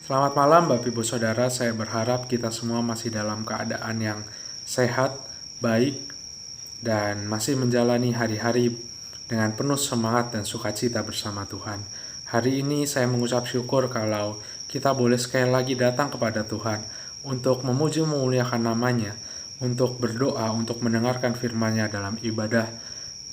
Selamat malam Bapak Ibu Saudara, saya berharap kita semua masih dalam keadaan yang sehat, baik, dan masih menjalani hari-hari dengan penuh semangat dan sukacita bersama Tuhan. Hari ini saya mengucap syukur kalau kita boleh sekali lagi datang kepada Tuhan untuk memuji memuliakan namanya, untuk berdoa, untuk mendengarkan firman-Nya dalam ibadah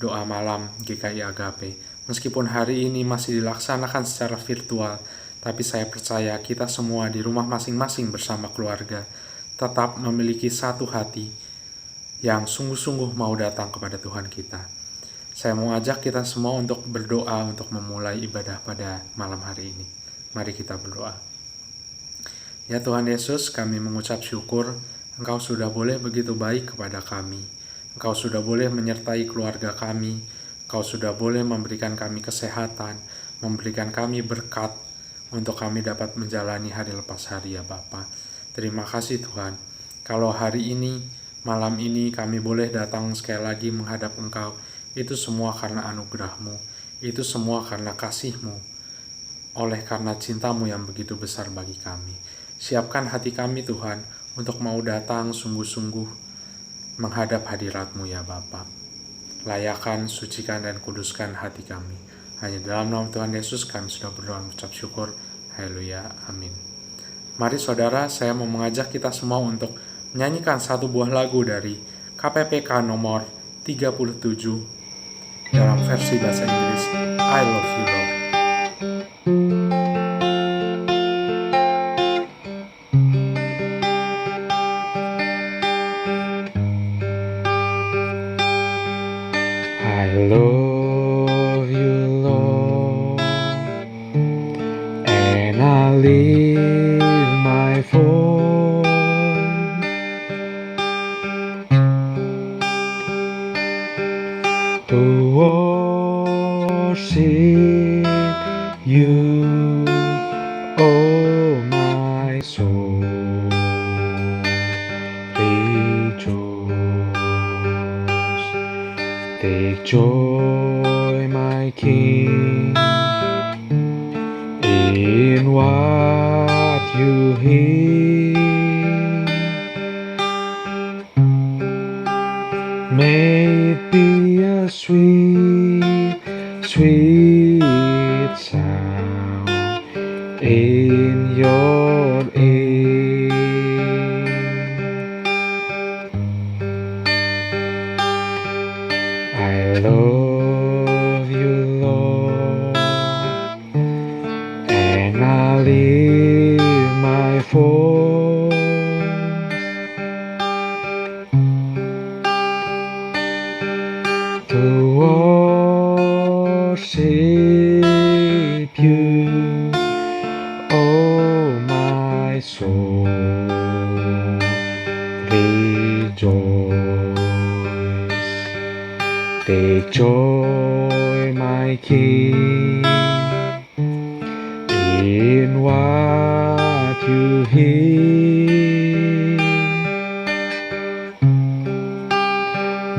doa malam GKI Agape. Meskipun hari ini masih dilaksanakan secara virtual, tapi saya percaya kita semua di rumah masing-masing bersama keluarga tetap memiliki satu hati yang sungguh-sungguh mau datang kepada Tuhan kita. Saya mau ajak kita semua untuk berdoa untuk memulai ibadah pada malam hari ini. Mari kita berdoa. Ya Tuhan Yesus, kami mengucap syukur Engkau sudah boleh begitu baik kepada kami. Engkau sudah boleh menyertai keluarga kami. Engkau sudah boleh memberikan kami kesehatan, memberikan kami berkat untuk kami dapat menjalani hari lepas hari ya Bapa. Terima kasih Tuhan. Kalau hari ini, malam ini kami boleh datang sekali lagi menghadap Engkau, itu semua karena anugerah-Mu. Itu semua karena kasih-Mu. Oleh karena cinta-Mu yang begitu besar bagi kami. Siapkan hati kami Tuhan untuk mau datang sungguh-sungguh menghadap hadirat-Mu ya Bapa. Layakan, sucikan, dan kuduskan hati kami. Hanya dalam nama Tuhan Yesus kami sudah berdoa dan mengucap syukur. Haleluya, amin. Mari saudara, saya mau mengajak kita semua untuk menyanyikan satu buah lagu dari KPPK nomor 37 dalam versi bahasa Inggris, I Love You Lord. I love you, Lord, and I lift my voice to worship you, oh my soul. Rejoice, take joy, my King, in what you hear. May it be a sweet, sweet sound in your ear. I love you, Lord, and I lift my voice to worship you, oh my soul. Rejoice, take joy, my King, in what you hear.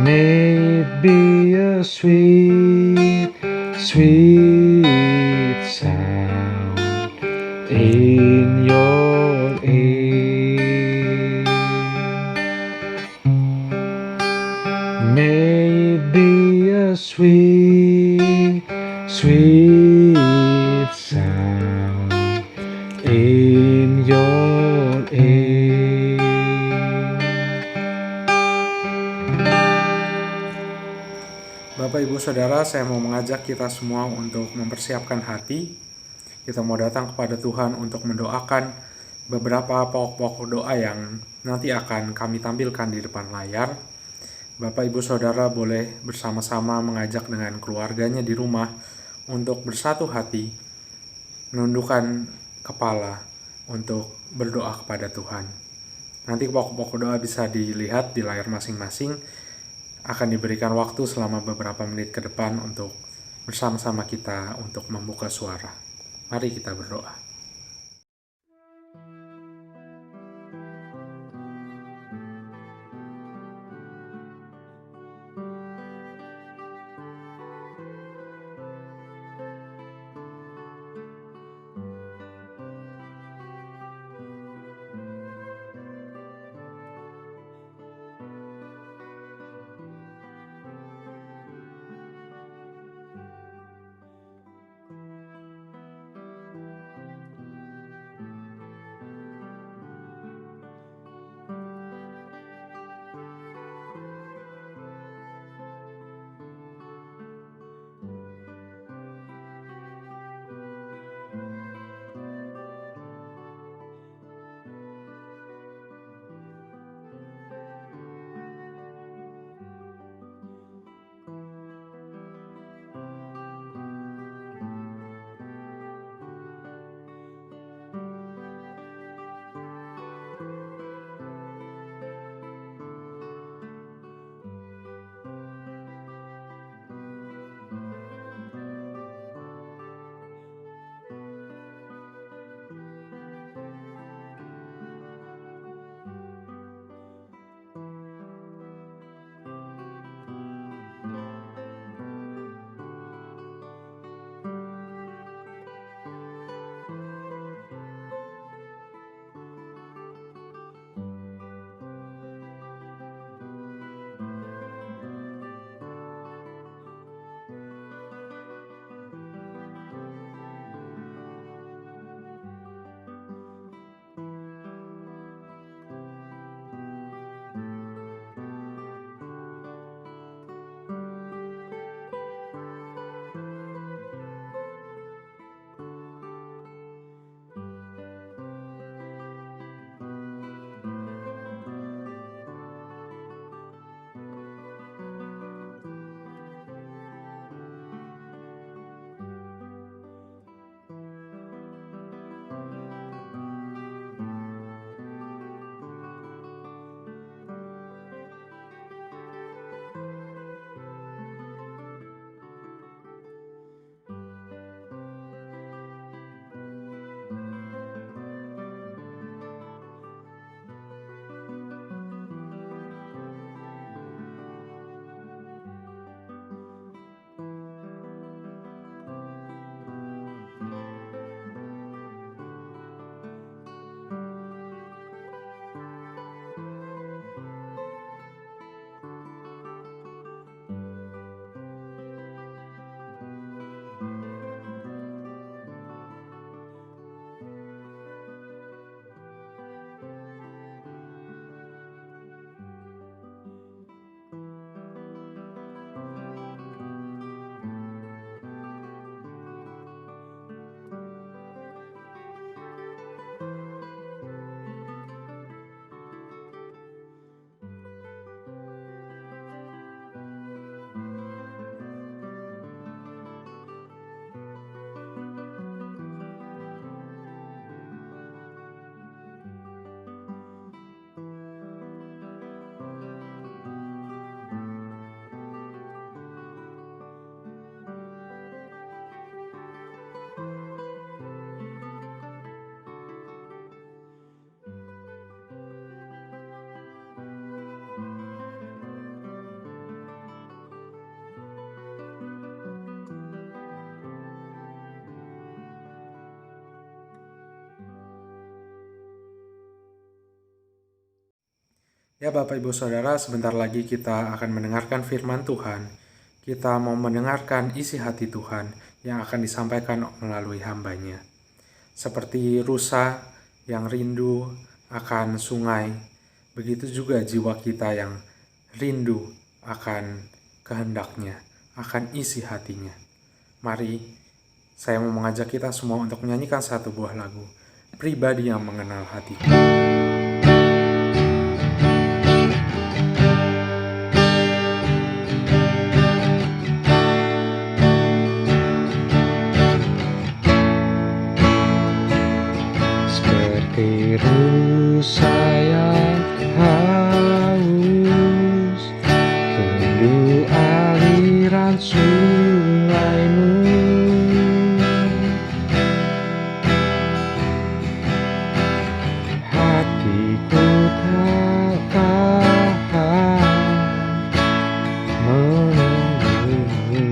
May it be a sweet, sweet sound in your ear. May it be a sweet, sweet sound in your ear. Bapak Ibu Saudara, saya mau mengajak kita semua untuk mempersiapkan hati. Kita mau datang kepada Tuhan untuk mendoakan beberapa pokok-pokok doa yang nanti akan kami tampilkan di depan layar. Bapak Ibu Saudara boleh bersama-sama mengajak dengan keluarganya di rumah untuk bersatu hati, menundukkan kepala untuk berdoa kepada Tuhan. Nanti pokok-pokok doa bisa dilihat di layar masing-masing. Akan diberikan waktu selama beberapa menit ke depan untuk bersama-sama kita untuk membuka suara. Mari kita berdoa. Ya Bapak Ibu Saudara, sebentar lagi kita akan mendengarkan firman Tuhan. Kita mau mendengarkan isi hati Tuhan yang akan disampaikan melalui hamba-Nya. Seperti rusa yang rindu akan sungai, begitu juga jiwa kita yang rindu akan kehendak-Nya, akan isi hatinya. Mari, saya mau mengajak kita semua untuk menyanyikan satu buah lagu, Pribadi yang Mengenal Hatiku. Seperti rusa yang haus, rindu aliran sungaimu. Hatiku tak tahan menunggumu.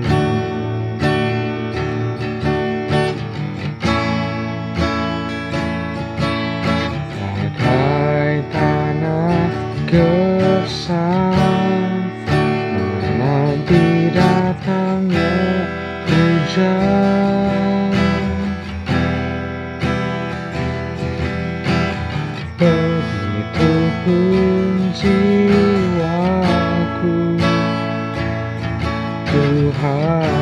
Bagai tanah gersang menanti datangnya hujan. Begitupun jiwaku, Tuhan.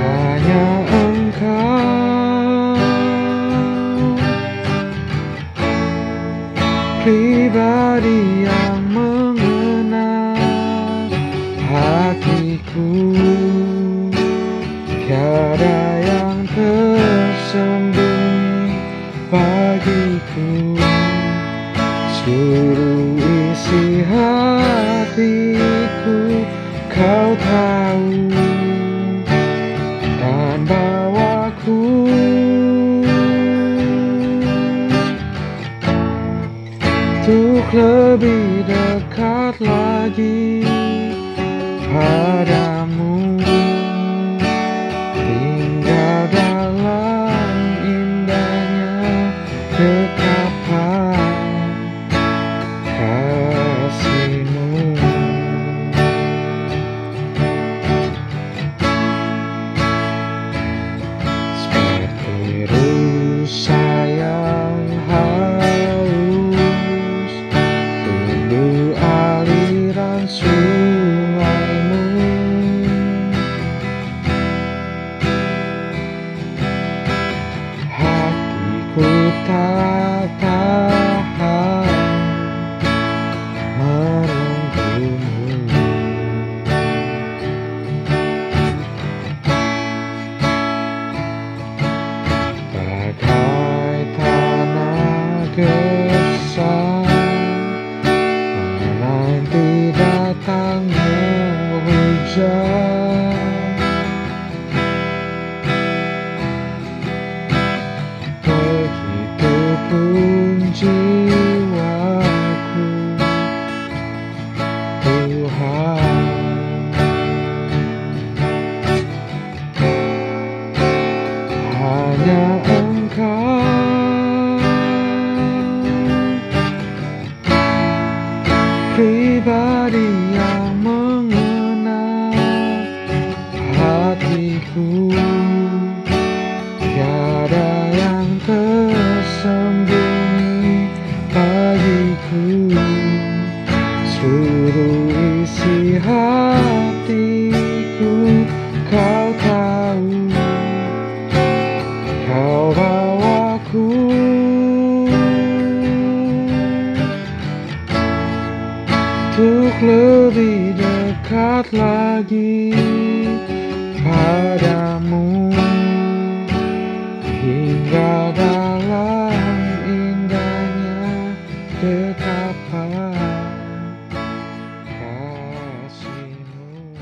Hanya Engkau, pribadi yang mengenal hatiku. Tiada yang tersembunyi bagiku. Seluruh isi hatiku Kau tahu, dan bawaku untuk lebih dekat lagi padamu, tinggal dalam indahnya dekapan kasih-Mu. Seperti rusa yang haus, rindu aliran sungaimu. Hatiku tak tahan menunggumu. Bagai tanah gersang menanti datangnya hujan. Begitupun jiwaku, Tuhan. Hanya Engkau, pribadi yang mengenal hatiku. Tiada yang tersembunyi bagiku. Seluruh isi hatiku Kau tahu, Kau bawaku untuk lebih dekat lagi padamu, hingga dalam indahnya dekapan kasih-Mu.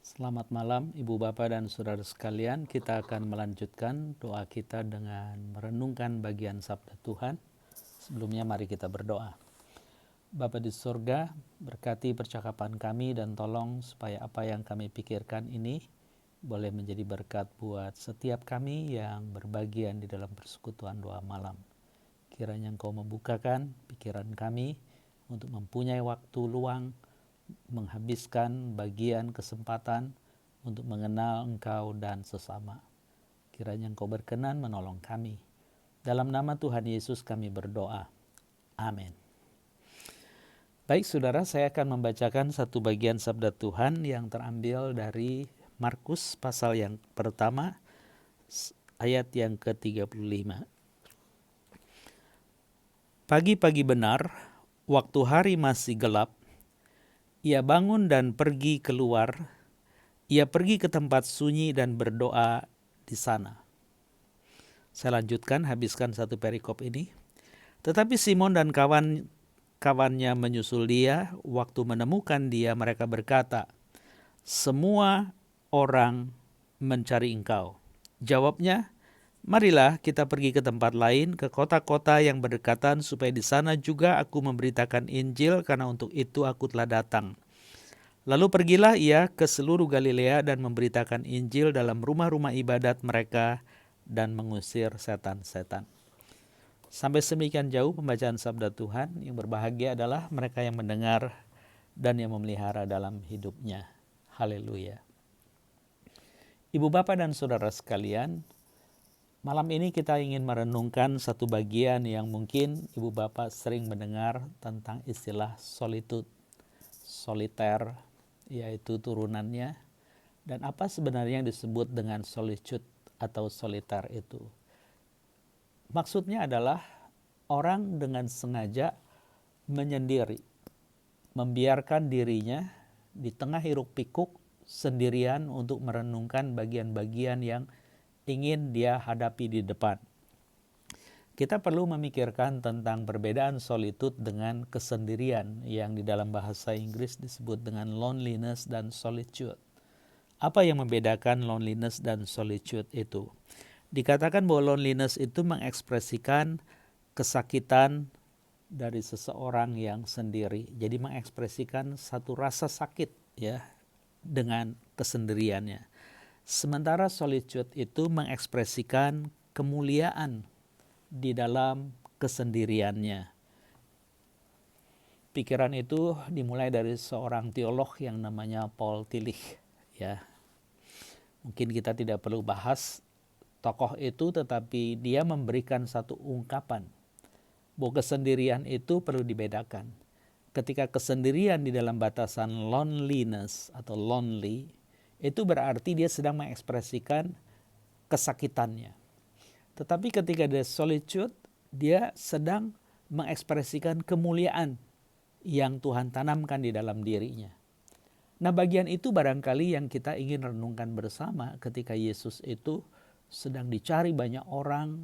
Selamat malam Ibu Bapak dan Saudara sekalian. Kita akan melanjutkan doa kita dengan merenungkan bagian sabda Tuhan. Sebelumnya mari kita berdoa. Bapa di surga, berkati percakapan kami dan tolong supaya apa yang kami pikirkan ini boleh menjadi berkat buat setiap kami yang berbagian di dalam persekutuan doa malam. Kiranya Engkau membukakan pikiran kami untuk mempunyai waktu luang, menghabiskan bagian kesempatan untuk mengenal Engkau dan sesama. Kiranya Engkau berkenan menolong kami. Dalam nama Tuhan Yesus kami berdoa. Amin. Baik saudara, saya akan membacakan satu bagian sabda Tuhan yang terambil dari Markus pasal yang pertama, ayat yang ke-35. Pagi-pagi benar, waktu hari masih gelap, ia bangun dan pergi keluar. Ia pergi ke tempat sunyi dan berdoa di sana. Saya lanjutkan, habiskan satu perikop ini. Tetapi Simon dan kawannya menyusul dia. Waktu menemukan dia, mereka berkata, "Semua orang mencari engkau." Jawabnya, "Marilah kita pergi ke tempat lain, ke kota-kota yang berdekatan, supaya di sana juga aku memberitakan Injil, karena untuk itu aku telah datang." Lalu pergilah ia ke seluruh Galilea dan memberitakan Injil dalam rumah-rumah ibadat mereka dan mengusir setan-setan. Sampai semikian jauh pembacaan sabda Tuhan. Yang berbahagia adalah mereka yang mendengar dan yang memelihara dalam hidupnya. Haleluya. Ibu Bapa dan saudara sekalian, malam ini kita ingin merenungkan satu bagian yang mungkin Ibu Bapa sering mendengar tentang istilah solitude, soliter, yaitu turunannya, dan apa sebenarnya yang disebut dengan solitude atau soliter itu. Maksudnya adalah orang dengan sengaja menyendiri, membiarkan dirinya di tengah hiruk pikuk sendirian untuk merenungkan bagian-bagian yang ingin dia hadapi di depan. Kita perlu memikirkan tentang perbedaan solitude dengan kesendirian yang di dalam bahasa Inggris disebut dengan loneliness dan solitude. Apa yang membedakan loneliness dan solitude itu? Dikatakan bahwa loneliness itu mengekspresikan kesakitan dari seseorang yang sendiri. Jadi mengekspresikan satu rasa sakit ya dengan kesendiriannya. Sementara solitude itu mengekspresikan kemuliaan di dalam kesendiriannya. Pikiran itu dimulai dari seorang teolog yang namanya Paul Tillich ya. Mungkin kita tidak perlu bahas tokoh itu, tetapi dia memberikan satu ungkapan bahwa kesendirian itu perlu dibedakan. Ketika kesendirian di dalam batasan loneliness atau lonely, itu berarti dia sedang mengekspresikan kesakitannya. Tetapi ketika dia solitude, dia sedang mengekspresikan kemuliaan yang Tuhan tanamkan di dalam dirinya. Nah, bagian itu barangkali yang kita ingin renungkan bersama ketika Yesus itu sedang dicari banyak orang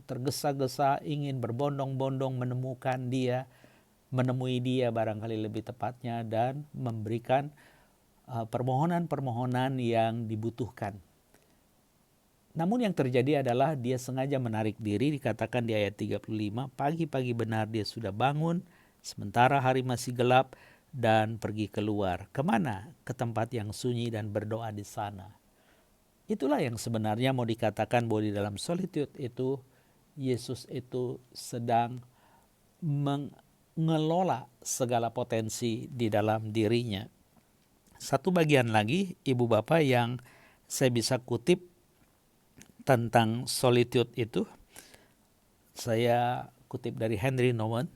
tergesa-gesa ingin berbondong-bondong menemui dia barangkali lebih tepatnya, dan memberikan permohonan-permohonan yang dibutuhkan. Namun yang terjadi adalah dia sengaja menarik diri, dikatakan di ayat 35, pagi-pagi benar dia sudah bangun, sementara hari masih gelap, dan pergi keluar. Kemana? Ke tempat yang sunyi dan berdoa di sana. Itulah yang sebenarnya mau dikatakan bahwa di dalam solitude itu, Yesus itu sedang mengelola segala potensi di dalam dirinya. Satu bagian lagi, Ibu Bapak, yang saya bisa kutip tentang solitude itu, saya kutip dari Henry Nouwen.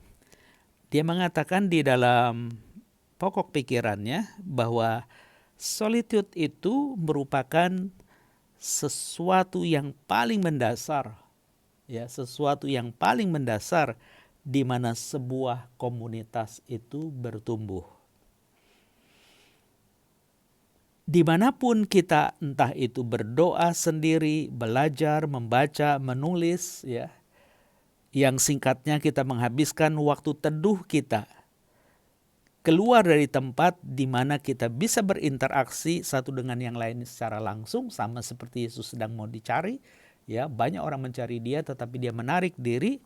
Dia mengatakan di dalam pokok pikirannya bahwa solitude itu merupakan sesuatu yang paling mendasar, ya, sesuatu yang paling mendasar di mana sebuah komunitas itu bertumbuh. Dimanapun kita, entah itu berdoa sendiri, belajar, membaca, menulis, ya, yang singkatnya kita menghabiskan waktu teduh kita keluar dari tempat di mana kita bisa berinteraksi satu dengan yang lain secara langsung, sama seperti Yesus sedang mau dicari, ya, banyak orang mencari dia tetapi dia menarik diri,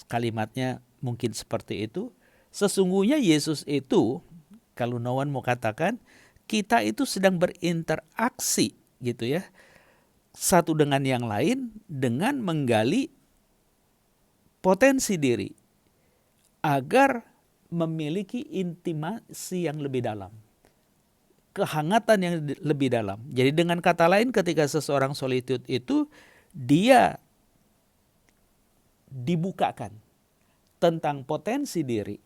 kalimatnya mungkin seperti itu. Sesungguhnya Yesus itu, kalau Nowan mau katakan, kita itu sedang berinteraksi gitu ya, satu dengan yang lain dengan menggali potensi diri agar memiliki intimasi yang lebih dalam, kehangatan yang lebih dalam. Jadi dengan kata lain, ketika seseorang solitude itu, dia dibukakan tentang potensi diri,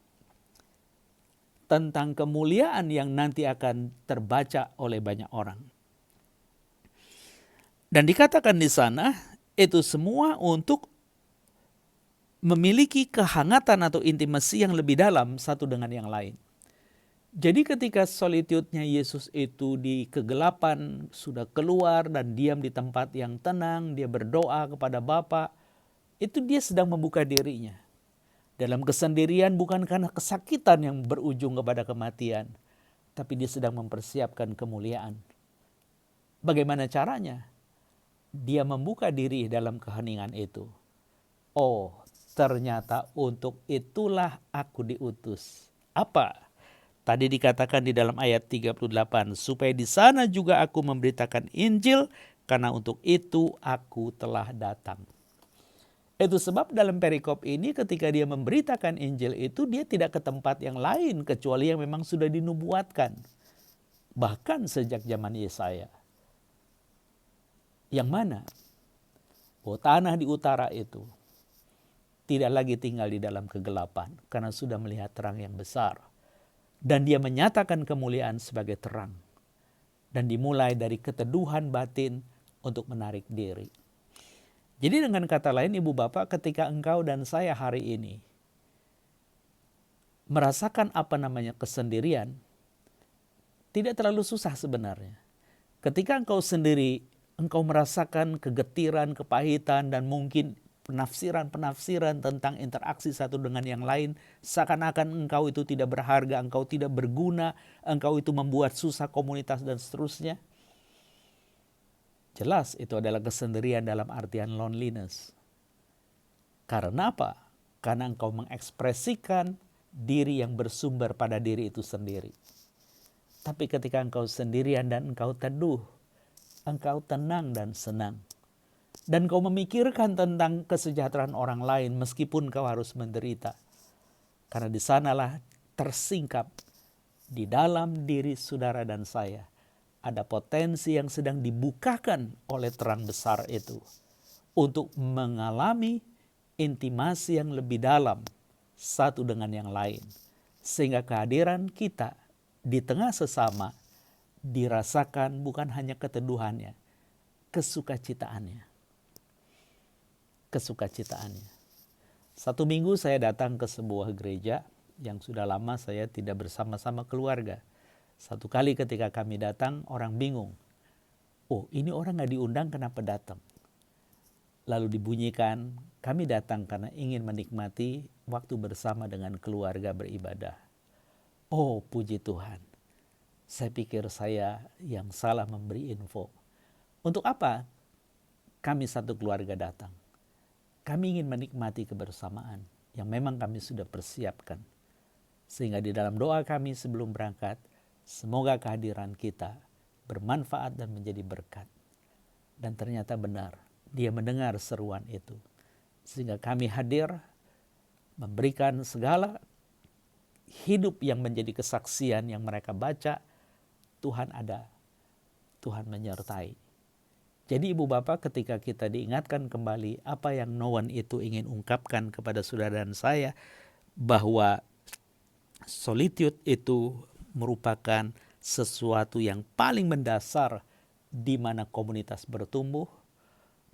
tentang kemuliaan yang nanti akan terbaca oleh banyak orang. Dan dikatakan di sana, itu semua untuk memiliki kehangatan atau intimasi yang lebih dalam satu dengan yang lain. Jadi ketika solitude-nya Yesus itu di kegelapan, sudah keluar dan diam di tempat yang tenang, dia berdoa kepada Bapa, itu dia sedang membuka dirinya. Dalam kesendirian bukan karena kesakitan yang berujung kepada kematian, tapi dia sedang mempersiapkan kemuliaan. Bagaimana caranya? Dia membuka diri dalam keheningan itu. Oh, ternyata untuk itulah aku diutus. Apa? Tadi dikatakan di dalam ayat 38, supaya di sana juga aku memberitakan Injil, karena untuk itu aku telah datang. Itu sebab dalam perikop ini ketika dia memberitakan Injil itu, dia tidak ke tempat yang lain kecuali yang memang sudah dinubuatkan. Bahkan sejak zaman Yesaya. Yang mana? Oh, tanah di utara itu tidak lagi tinggal di dalam kegelapan karena sudah melihat terang yang besar. Dan dia menyatakan kemuliaan sebagai terang. Dan dimulai dari keteduhan batin untuk menarik diri. Jadi dengan kata lain, Ibu Bapak, ketika engkau dan saya hari ini merasakan kesendirian, tidak terlalu susah sebenarnya. Ketika engkau sendiri, engkau merasakan kegetiran, kepahitan, dan mungkin penafsiran-penafsiran tentang interaksi satu dengan yang lain, seakan-akan engkau itu tidak berharga, engkau tidak berguna, engkau itu membuat susah komunitas dan seterusnya. Jelas itu adalah kesendirian dalam artian loneliness. Karena apa? Karena engkau mengekspresikan diri yang bersumber pada diri itu sendiri. Tapi ketika engkau sendirian dan engkau teduh, engkau tenang dan senang. Dan kau memikirkan tentang kesejahteraan orang lain meskipun kau harus menderita. Karena di sanalah tersingkap di dalam diri saudara dan saya ada potensi yang sedang dibukakan oleh terang besar itu untuk mengalami intimasi yang lebih dalam satu dengan yang lain. Sehingga kehadiran kita di tengah sesama dirasakan bukan hanya keteduhannya, kesukacitaannya. Satu minggu saya datang ke sebuah gereja yang sudah lama saya tidak bersama-sama keluarga. Satu kali ketika kami datang, orang bingung. Oh, ini orang gak diundang, kenapa datang? Lalu dibunyikan, kami datang karena ingin menikmati waktu bersama dengan keluarga beribadah. Oh, puji Tuhan. Saya pikir saya yang salah memberi info. Untuk apa kami satu keluarga datang? Kami ingin menikmati kebersamaan yang memang kami sudah persiapkan. Sehingga di dalam doa kami sebelum berangkat, semoga kehadiran kita bermanfaat dan menjadi berkat. Dan ternyata benar, dia mendengar seruan itu. Sehingga kami hadir, memberikan segala hidup yang menjadi kesaksian yang mereka baca, Tuhan ada, Tuhan menyertai. Jadi Ibu Bapak, ketika kita diingatkan kembali apa yang Nowan itu ingin ungkapkan kepada saudara dan saya, bahwa solitude itu merupakan sesuatu yang paling mendasar di mana komunitas bertumbuh,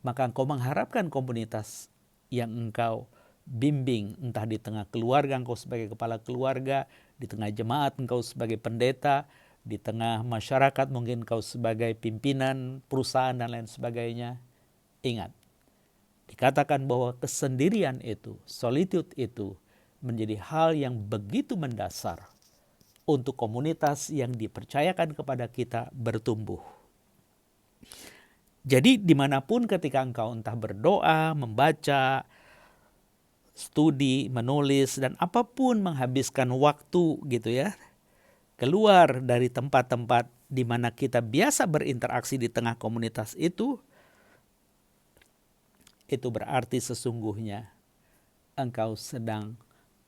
maka engkau mengharapkan komunitas yang engkau bimbing, entah di tengah keluarga engkau sebagai kepala keluarga, di tengah jemaat engkau sebagai pendeta, di tengah masyarakat mungkin kau sebagai pimpinan perusahaan dan lain sebagainya. Ingat, dikatakan bahwa kesendirian itu, solitude itu menjadi hal yang begitu mendasar untuk komunitas yang dipercayakan kepada kita bertumbuh. Jadi dimanapun ketika engkau entah berdoa, membaca studi, menulis, dan apapun menghabiskan waktu gitu ya, keluar dari tempat-tempat di mana kita biasa berinteraksi di tengah komunitas itu berarti sesungguhnya engkau sedang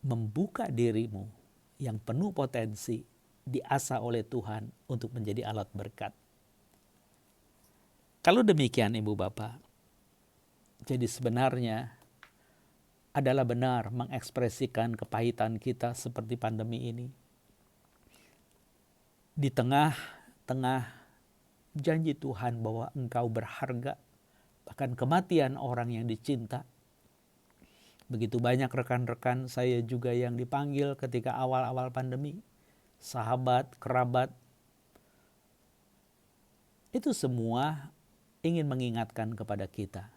membuka dirimu yang penuh potensi diasah oleh Tuhan untuk menjadi alat berkat. Kalau demikian Ibu Bapak, jadi sebenarnya adalah benar mengekspresikan kepahitan kita seperti pandemi ini. Di tengah-tengah janji Tuhan bahwa engkau berharga, bahkan kematian orang yang dicinta. Begitu banyak rekan-rekan saya juga yang dipanggil ketika awal-awal pandemi, sahabat, kerabat, itu semua ingin mengingatkan kepada kita.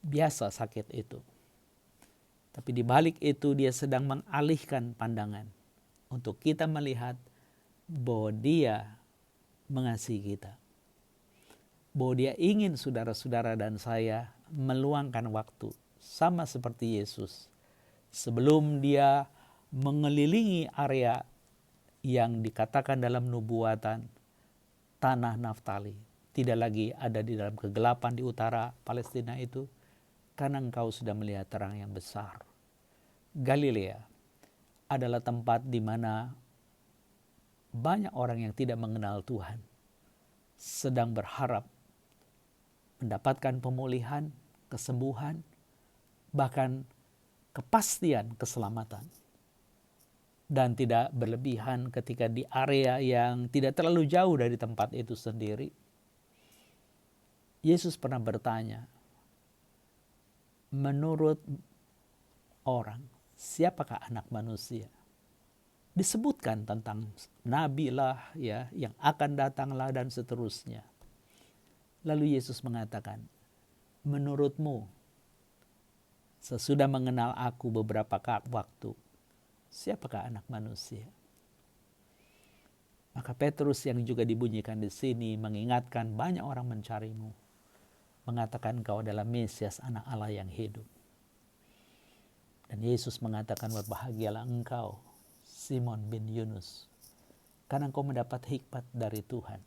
Biasa sakit itu. Tapi di balik itu dia sedang mengalihkan pandangan untuk kita melihat bahwa dia mengasihi kita. Bahwa dia ingin saudara-saudara dan saya meluangkan waktu sama seperti Yesus. Sebelum dia mengelilingi area yang dikatakan dalam nubuatan tanah Naftali, tidak lagi ada di dalam kegelapan di utara Palestina itu, karena engkau sudah melihat terang yang besar. Galilea adalah tempat di mana banyak orang yang tidak mengenal Tuhan sedang berharap mendapatkan pemulihan, kesembuhan, bahkan kepastian keselamatan. Dan tidak berlebihan ketika di area yang tidak terlalu jauh dari tempat itu sendiri, Yesus pernah bertanya, menurut orang, siapakah anak manusia? Disebutkan tentang nabi lah ya, yang akan datanglah dan seterusnya. Lalu Yesus mengatakan, menurutmu, sesudah mengenal aku beberapa waktu, siapakah anak manusia? Maka Petrus yang juga dibunyikan di sini mengingatkan banyak orang mencarimu, mengatakan engkau adalah Mesias, anak Allah yang hidup. Dan Yesus mengatakan, berbahagialah engkau, Simon bin Yunus, karena engkau mendapat hikmat dari Tuhan.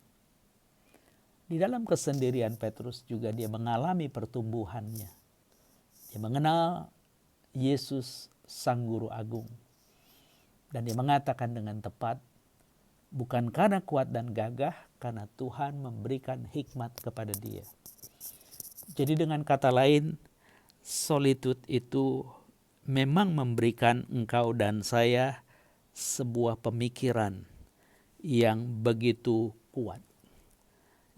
Di dalam kesendirian Petrus juga dia mengalami pertumbuhannya. Dia mengenal Yesus Sang Guru Agung. Dan dia mengatakan dengan tepat, bukan karena kuat dan gagah, karena Tuhan memberikan hikmat kepada dia. Jadi dengan kata lain, solitude itu memang memberikan engkau dan saya sebuah pemikiran yang begitu kuat.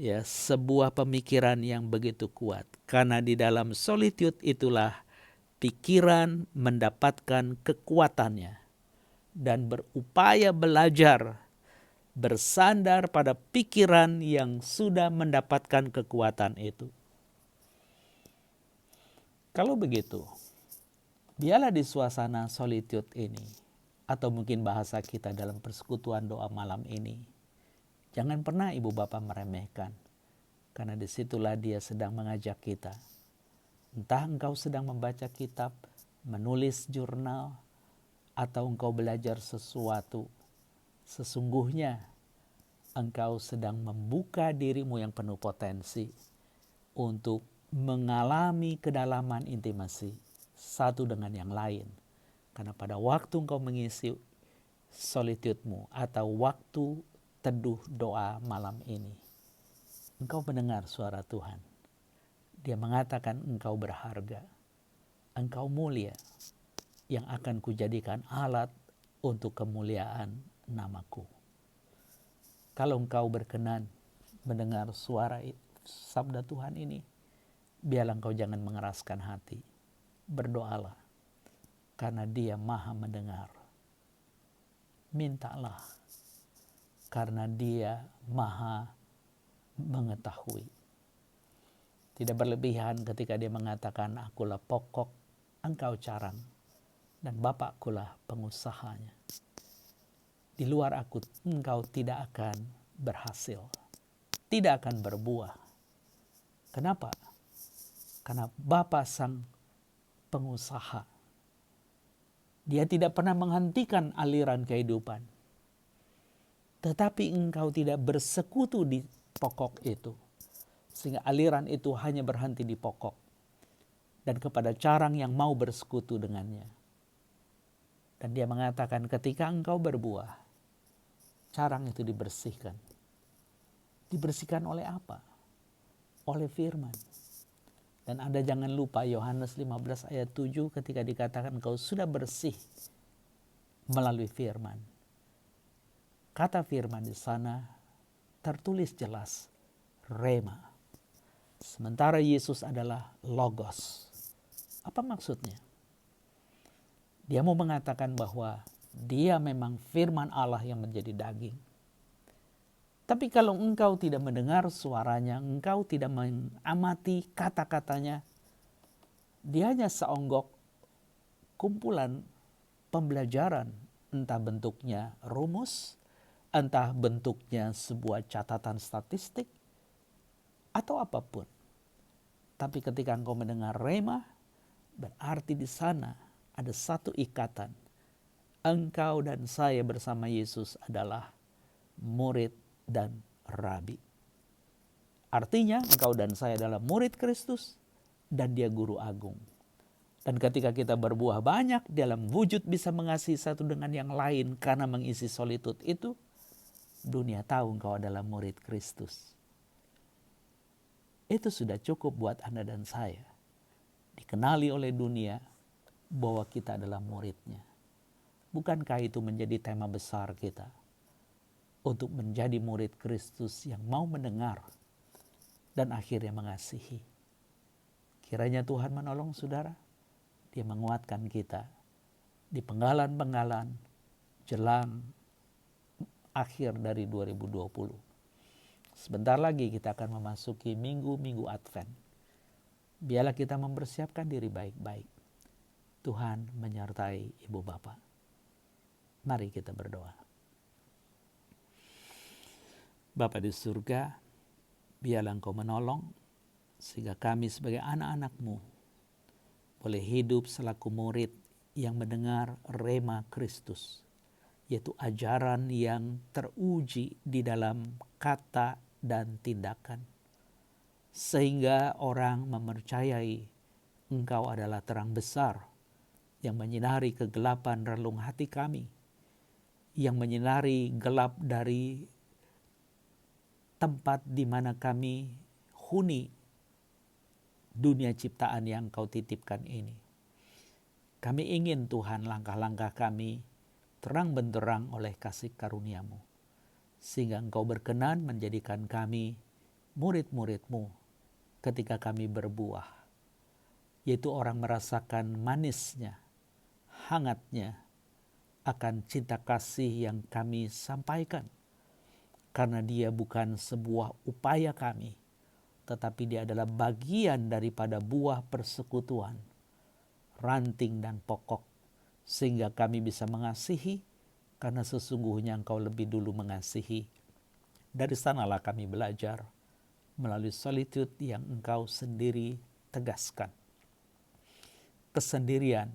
Ya, sebuah pemikiran yang begitu kuat. Karena di dalam solitude itulah pikiran mendapatkan kekuatannya dan berupaya belajar bersandar pada pikiran yang sudah mendapatkan kekuatan itu. Kalau begitu, biarlah di suasana solitude ini, atau mungkin bahasa kita dalam persekutuan doa malam ini, jangan pernah ibu bapak meremehkan, karena disitulah dia sedang mengajak kita. Entah engkau sedang membaca kitab, menulis jurnal, atau engkau belajar sesuatu, sesungguhnya engkau sedang membuka dirimu yang penuh potensi untuk mengalami kedalaman intimasi satu dengan yang lain. Karena pada waktu engkau mengisi solitude-mu atau waktu teduh doa malam ini, engkau mendengar suara Tuhan. Dia mengatakan engkau berharga, engkau mulia, yang akan kujadikan alat untuk kemuliaan namaku. Kalau engkau berkenan mendengar suara sabda Tuhan ini, biarlah engkau jangan mengeraskan hati. Berdoalah, karena dia maha mendengar. Mintalah, karena dia maha mengetahui. Tidak berlebihan ketika dia mengatakan, akulah pokok, engkau carang, dan Bapakkulah pengusahanya. Di luar aku, engkau tidak akan berhasil, tidak akan berbuah. Kenapa? Karena Bapa Sang pengusaha. Dia tidak pernah menghentikan aliran kehidupan. Tetapi engkau tidak bersekutu di pokok itu. Sehingga aliran itu hanya berhenti di pokok. Dan kepada carang yang mau bersekutu dengannya. Dan dia mengatakan ketika engkau berbuah, carang itu dibersihkan. Dibersihkan oleh apa? Oleh firman. Dan Anda jangan lupa Yohanes 15 ayat 7 ketika dikatakan engkau sudah bersih melalui firman. Kata firman di sana tertulis jelas, rema. Sementara Yesus adalah logos. Apa maksudnya? Dia mau mengatakan bahwa dia memang firman Allah yang menjadi daging. Tapi kalau engkau tidak mendengar suaranya, engkau tidak mengamati kata-katanya, dia hanya seonggok kumpulan pembelajaran, entah bentuknya rumus, entah bentuknya sebuah catatan statistik, atau apapun. Tapi ketika engkau mendengar rema, berarti di sana ada satu ikatan. Engkau dan saya bersama Yesus adalah murid dan rabi. Artinya engkau dan saya adalah murid Kristus dan dia guru agung. Dan ketika kita berbuah banyak dalam wujud bisa mengasihi satu dengan yang lain karena mengisi solitud itu, dunia tahu engkau adalah murid Kristus. Itu sudah cukup buat Anda dan saya. Dikenali oleh dunia bahwa kita adalah muridnya. Bukankah itu menjadi tema besar kita? Untuk menjadi murid Kristus yang mau mendengar dan akhirnya mengasihi. Kiranya Tuhan menolong saudara. Dia menguatkan kita di penggalan-penggalan jelang akhir dari 2020. Sebentar lagi kita akan memasuki minggu-minggu Advent. Biarlah kita mempersiapkan diri baik-baik. Tuhan menyertai ibu bapak. Mari kita berdoa. Bapa di surga, biarlah Engkau menolong sehingga kami sebagai anak-anak-Mu boleh hidup selaku murid yang mendengar rema Kristus, yaitu ajaran yang teruji di dalam kata dan tindakan, sehingga orang mempercayai Engkau adalah terang besar yang menyinari kegelapan relung hati kami, yang menyinari gelap dari tempat di mana kami huni dunia ciptaan yang Kau titipkan ini. Kami ingin Tuhan langkah-langkah kami terang benderang oleh kasih karunia-Mu, sehingga Engkau berkenan menjadikan kami murid-murid-Mu ketika kami berbuah, yaitu orang merasakan manisnya, hangatnya akan cinta kasih yang kami sampaikan, karena dia bukan sebuah upaya kami, tetapi dia adalah bagian daripada buah persekutuan, ranting dan pokok, sehingga kami bisa mengasihi, karena sesungguhnya Engkau lebih dulu mengasihi. Dari sanalah kami belajar melalui solitude yang Engkau sendiri tegaskan. Kesendirian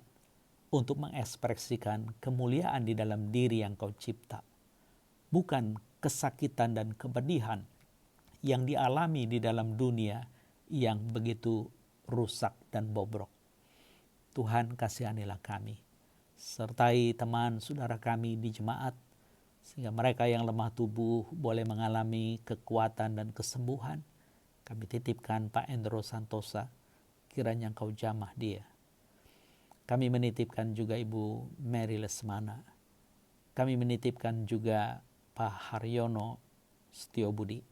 untuk mengekspresikan kemuliaan di dalam diri yang Kau cipta. Bukan kesakitan dan kepedihan yang dialami di dalam dunia yang begitu rusak dan bobrok. Tuhan kasihanilah kami. Sertai teman saudara kami di jemaat, sehingga mereka yang lemah tubuh boleh mengalami kekuatan dan kesembuhan. Kami titipkan Pak Endro Santosa, kiranya Engkau jamah dia. Kami menitipkan juga Ibu Mary Lesmana. Kami menitipkan juga Pak Haryono Setiobudi.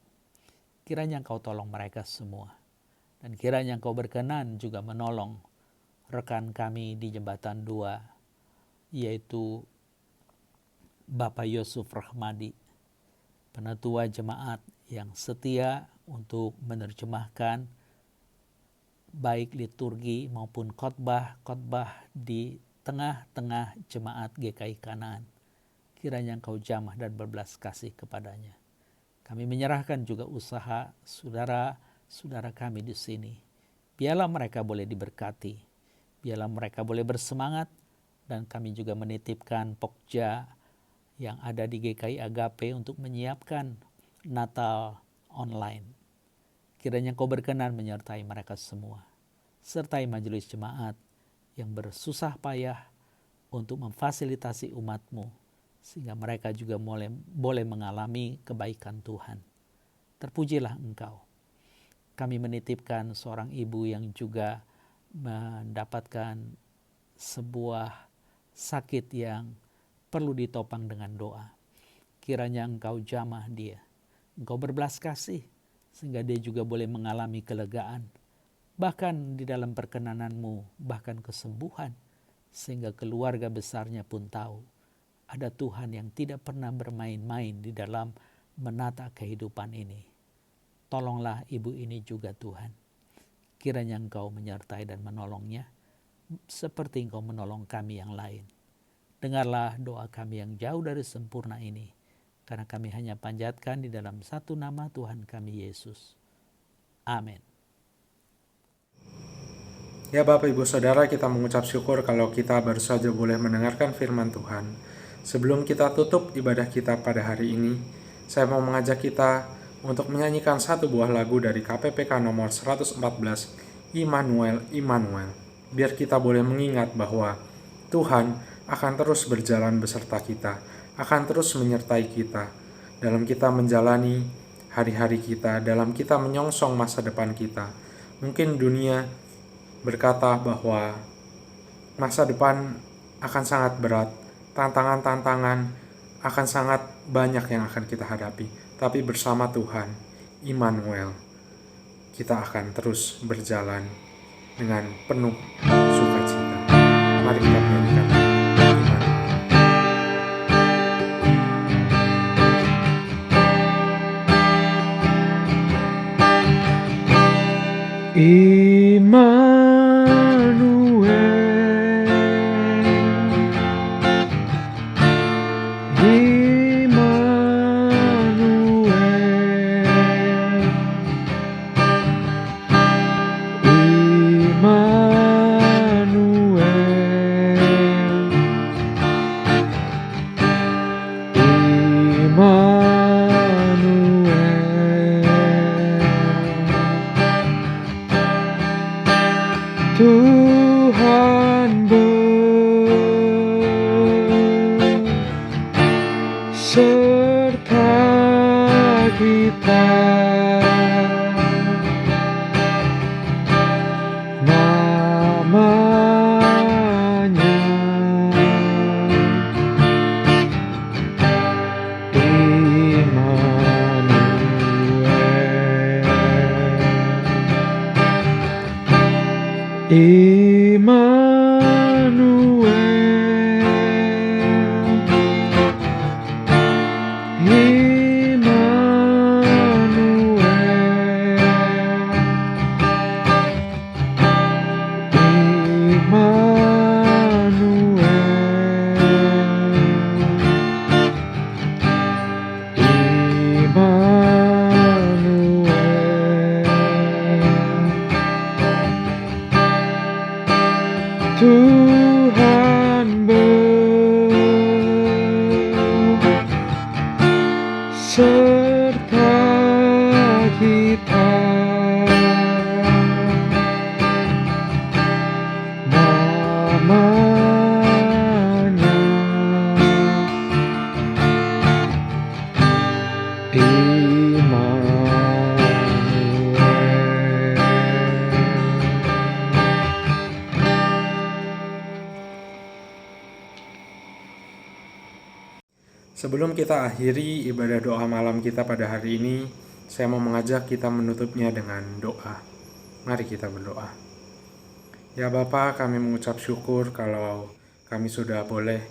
Kiranya Engkau tolong mereka semua. Dan kiranya Engkau berkenan juga menolong rekan kami di Jembatan 2, yaitu Bapak Yusuf Rahmadi, penatua jemaat yang setia untuk menerjemahkan baik liturgi maupun khotbah di tengah-tengah jemaat GKI Kanaan. Kiranya Engkau jamah dan berbelas kasih kepadanya. Kami menyerahkan juga usaha saudara-saudara kami di sini. Biarlah mereka boleh diberkati. Biarlah mereka boleh bersemangat, dan kami juga menitipkan Pokja yang ada di GKI Agape untuk menyiapkan Natal online. Kiranya Engkau berkenan menyertai mereka semua, sertai majelis jemaat yang bersusah payah untuk memfasilitasi umat-Mu, sehingga mereka juga boleh mengalami kebaikan Tuhan. Terpujilah Engkau. Kami menitipkan seorang ibu yang juga mendapatkan sebuah sakit yang perlu ditopang dengan doa. Kiranya Engkau jamah dia, Engkau berbelas kasih, sehingga dia juga boleh mengalami kelegaan, bahkan di dalam perkenanan-Mu, bahkan kesembuhan, sehingga keluarga besarnya pun tahu ada Tuhan yang tidak pernah bermain-main di dalam menata kehidupan ini. Tolonglah ibu ini juga Tuhan. Kiranya Engkau menyertai dan menolongnya, seperti Engkau menolong kami yang lain. Dengarlah doa kami yang jauh dari sempurna ini, karena kami hanya panjatkan di dalam satu nama Tuhan kami Yesus. Amin. Ya Bapak Ibu Saudara, kita mengucap syukur kalau kita baru saja boleh mendengarkan firman Tuhan. Sebelum kita tutup ibadah kita pada hari ini, saya mau mengajak kita untuk menyanyikan satu buah lagu dari KPPK nomor 114, Immanuel, Immanuel. Biar kita boleh mengingat bahwa Tuhan akan terus berjalan beserta kita, akan terus menyertai kita dalam kita menjalani hari-hari kita, dalam kita menyongsong masa depan kita. Mungkin dunia berkata bahwa masa depan akan sangat berat, tantangan-tantangan akan sangat banyak yang akan kita hadapi. Tapi bersama Tuhan, Immanuel, kita akan terus berjalan dengan penuh sukacita. Mari kita menyanyikan Tuhan beserta kita, namanya Tuhan beserta kita, namanya Sebelum kita akhiri ibadah doa malam kita pada hari ini, saya mau mengajak kita menutupnya dengan doa. Mari kita berdoa. Ya Bapa, kami mengucap syukur kalau kami sudah boleh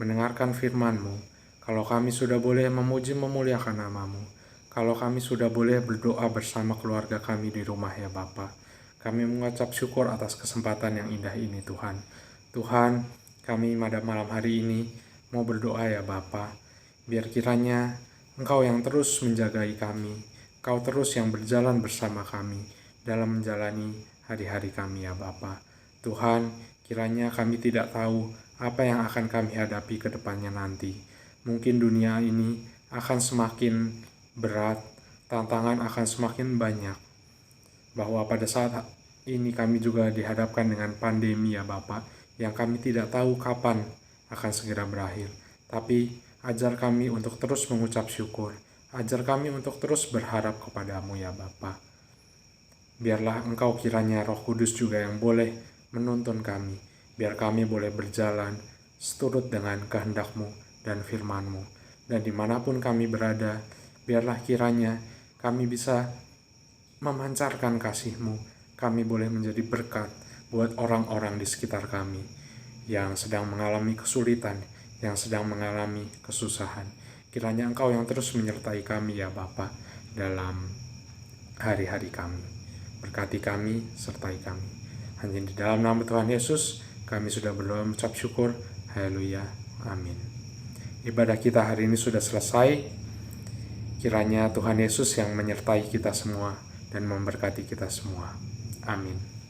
mendengarkan firman-Mu, kalau kami sudah boleh memuji memuliakan nama-Mu, kalau kami sudah boleh berdoa bersama keluarga kami di rumah ya Bapa. Kami mengucap syukur atas kesempatan yang indah ini Tuhan. Tuhan, kami pada malam hari ini mau berdoa ya Bapa. Biar kiranya Engkau yang terus menjagai kami, Engkau terus yang berjalan bersama kami dalam menjalani hari-hari kami ya Bapa. Tuhan, Kiranya kami tidak tahu apa yang akan kami hadapi ke depannya nanti. Mungkin dunia ini akan semakin berat, tantangan akan semakin banyak. Bahwa pada saat ini kami juga dihadapkan dengan pandemi ya Bapak, yang kami tidak tahu kapan akan segera berakhir. Tapi ajar kami untuk terus mengucap syukur, ajar kami untuk terus berharap kepadamu ya Bapa. Biarlah Engkau kiranya Roh Kudus juga yang boleh menuntun kami, biar kami boleh berjalan seturut dengan kehendak-Mu dan firman-Mu. Dan dimanapun kami berada, biarlah kiranya kami bisa memancarkan kasih-Mu, kami boleh menjadi berkat buat orang-orang di sekitar kami yang sedang mengalami kesulitan, yang sedang mengalami kesusahan. Kiranya Engkau yang terus menyertai kami ya Bapa dalam hari-hari kami. Berkati kami, sertai kami. Hanya di dalam nama Tuhan Yesus, kami sudah berdoa mengucap syukur. Haleluya. Amin. Ibadah kita hari ini sudah selesai. Kiranya Tuhan Yesus yang menyertai kita semua dan memberkati kita semua. Amin.